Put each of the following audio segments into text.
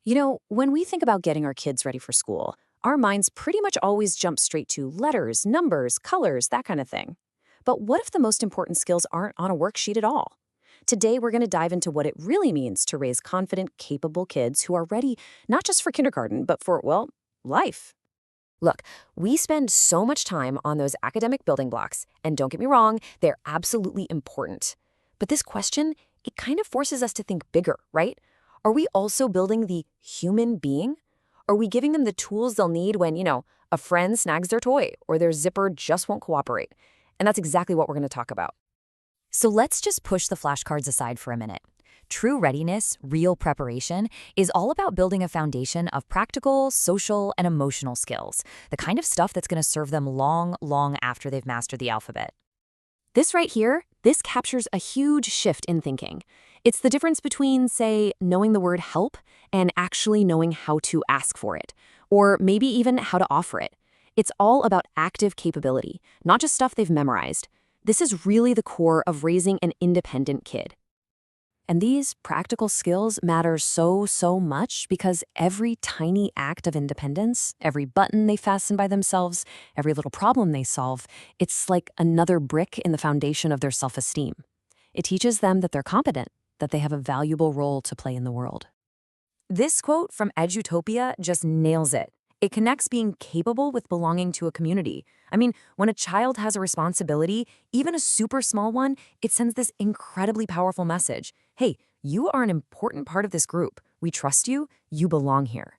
When we think about getting our kids ready for school, our minds pretty much always jump straight to letters, numbers, colors, that kind of thing. But what if the most important skills aren't on a worksheet at all? Today, we're going to dive into what it really means to raise confident, capable kids who are ready not just for kindergarten, but for, well, life. Look, we spend so much time on those academic building blocks, and don't get me wrong, they're absolutely important. But this question, it kind of forces us to think bigger, right? Are we also building the human being? Are we giving them the tools they'll need when, a friend snags their toy or their zipper just won't cooperate? And that's exactly what we're going to talk about. So let's just push the flashcards aside for a minute. True readiness, real preparation, is all about building a foundation of practical, social, and emotional skills, the kind of stuff that's going to serve them long, long after they've mastered the alphabet. This right here, this captures a huge shift in thinking. It's the difference between, say, knowing the word help and actually knowing how to ask for it, or maybe even how to offer it. It's all about active capability, not just stuff they've memorized. This is really the core of raising an independent kid. And these practical skills matter so much because every tiny act of independence, every button they fasten by themselves, every little problem they solve, it's like another brick in the foundation of their self-esteem. It teaches them that they're competent, that they have a valuable role to play in the world. This quote from Edutopia just nails it. It connects being capable with belonging to a community. I mean, when a child has a responsibility, even a super small one, it sends this incredibly powerful message. Hey, you are an important part of this group. We trust you. You belong here.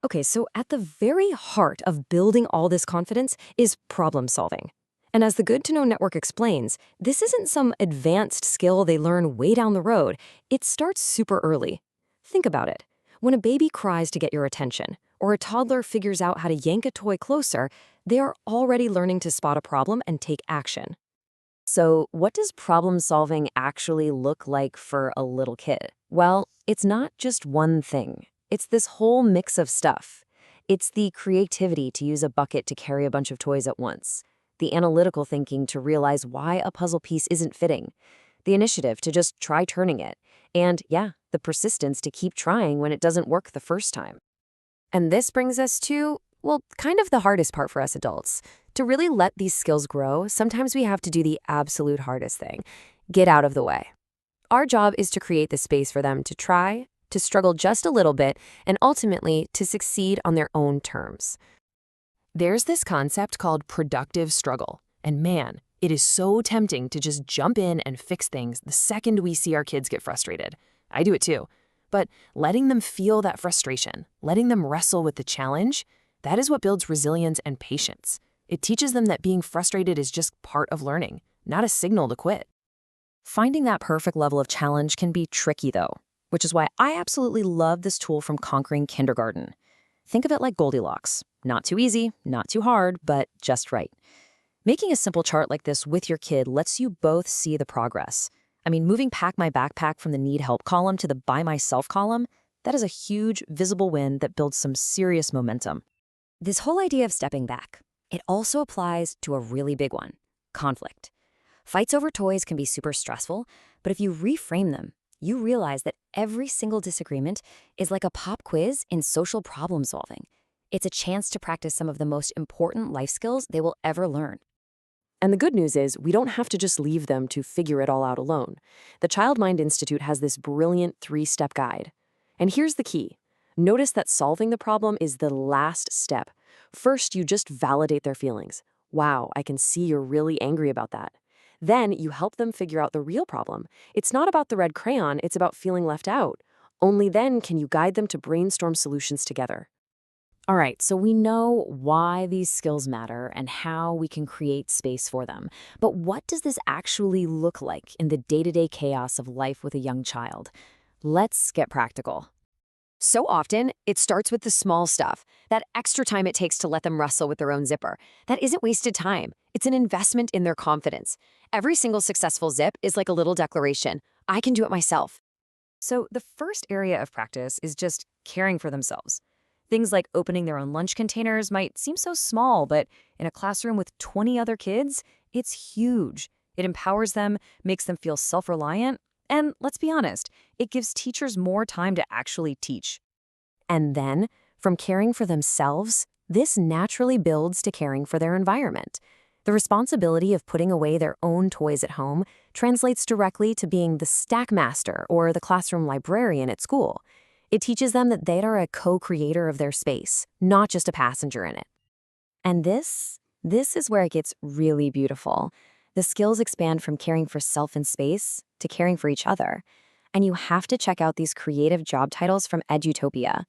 Okay, so at the very heart of building all this confidence is problem solving. And as the Good to Know Network explains, this isn't some advanced skill they learn way down the road. It starts super early. Think about it. When a baby cries to get your attention, or a toddler figures out how to yank a toy closer, they are already learning to spot a problem and take action. So what does problem solving actually look like for a little kid? Well, it's not just one thing. It's this whole mix of stuff. It's the creativity to use a bucket to carry a bunch of toys at once, the analytical thinking to realize why a puzzle piece isn't fitting, the initiative to just try turning it, and the persistence to keep trying when it doesn't work the first time. And this brings us to, well, kind of the hardest part for us adults. To really let these skills grow, sometimes we have to do the absolute hardest thing: get out of the way. Our job is to create the space for them to try, to struggle just a little bit, and ultimately to succeed on their own terms. There's this concept called productive struggle. And man, it is so tempting to just jump in and fix things the second we see our kids get frustrated. I do it too. But letting them feel that frustration, letting them wrestle with the challenge, that is what builds resilience and patience. It teaches them that being frustrated is just part of learning, not a signal to quit. Finding that perfect level of challenge can be tricky though, which is why I absolutely love this tool from Conquering Kindergarten. Think of it like Goldilocks. Not too easy, not too hard, but just right. Making a simple chart like this with your kid lets you both see the progress. I mean, moving Pack My Backpack from the Need Help column to the By Myself column, that is a huge, visible win that builds some serious momentum. This whole idea of stepping back, it also applies to a really big one: conflict. Fights over toys can be super stressful, but if you reframe them, you realize that every single disagreement is like a pop quiz in social problem solving. It's a chance to practice some of the most important life skills they will ever learn. And the good news is we don't have to just leave them to figure it all out alone. The Child Mind Institute has this brilliant 3-step guide. And here's the key. Notice that solving the problem is the last step. First, you just validate their feelings. Wow, I can see you're really angry about that. Then you help them figure out the real problem. It's not about the red crayon, it's about feeling left out. Only then can you guide them to brainstorm solutions together. All right, so we know why these skills matter and how we can create space for them. But what does this actually look like in the day-to-day chaos of life with a young child? Let's get practical. So often, it starts with the small stuff, that extra time it takes to let them wrestle with their own zipper. That isn't wasted time. It's an investment in their confidence. Every single successful zip is like a little declaration. I can do it myself. So the first area of practice is just caring for themselves. Things like opening their own lunch containers might seem so small, but in a classroom with 20 other kids, it's huge. It empowers them, makes them feel self-reliant, and let's be honest, it gives teachers more time to actually teach. And then, from caring for themselves, this naturally builds to caring for their environment. The responsibility of putting away their own toys at home translates directly to being the stack master or the classroom librarian at school. It teaches them that they are a co-creator of their space, not just a passenger in it. And this is where it gets really beautiful. The skills expand from caring for self and space to caring for each other. And you have to check out these creative job titles from Edutopia.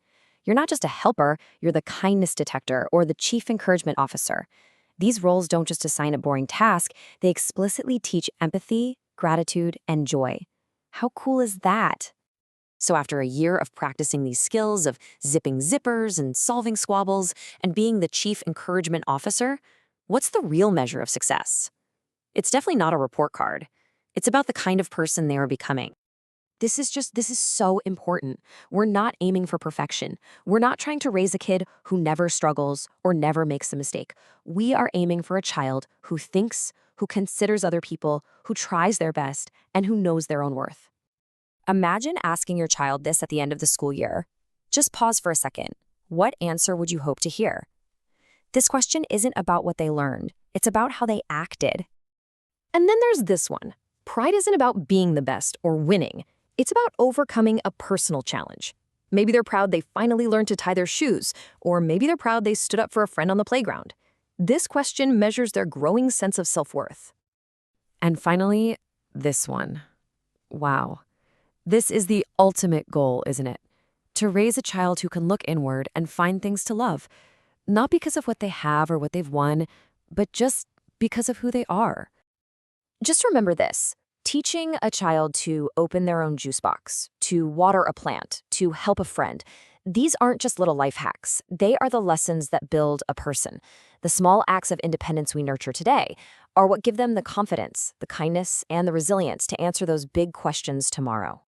You're not just a helper, you're the kindness detector or the chief encouragement officer. These roles don't just assign a boring task, they explicitly teach empathy, gratitude, and joy. How cool is that? So after a year of practicing these skills of zipping zippers and solving squabbles and being the chief encouragement officer, what's the real measure of success? It's definitely not a report card. It's about the kind of person they are becoming. This is so important. We're not aiming for perfection. We're not trying to raise a kid who never struggles or never makes a mistake. We are aiming for a child who thinks, who considers other people, who tries their best, and who knows their own worth. Imagine asking your child this at the end of the school year. Just pause for a second. What answer would you hope to hear? This question isn't about what they learned. It's about how they acted. And then there's this one. Pride isn't about being the best or winning. It's about overcoming a personal challenge. Maybe they're proud they finally learned to tie their shoes, or maybe they're proud they stood up for a friend on the playground. This question measures their growing sense of self-worth. And finally, this one. Wow. This is the ultimate goal, isn't it? To raise a child who can look inward and find things to love, not because of what they have or what they've won, but just because of who they are. Just remember this. Teaching a child to open their own juice box, to water a plant, to help a friend, these aren't just little life hacks. They are the lessons that build a person. The small acts of independence we nurture today are what give them the confidence, the kindness, and the resilience to answer those big questions tomorrow.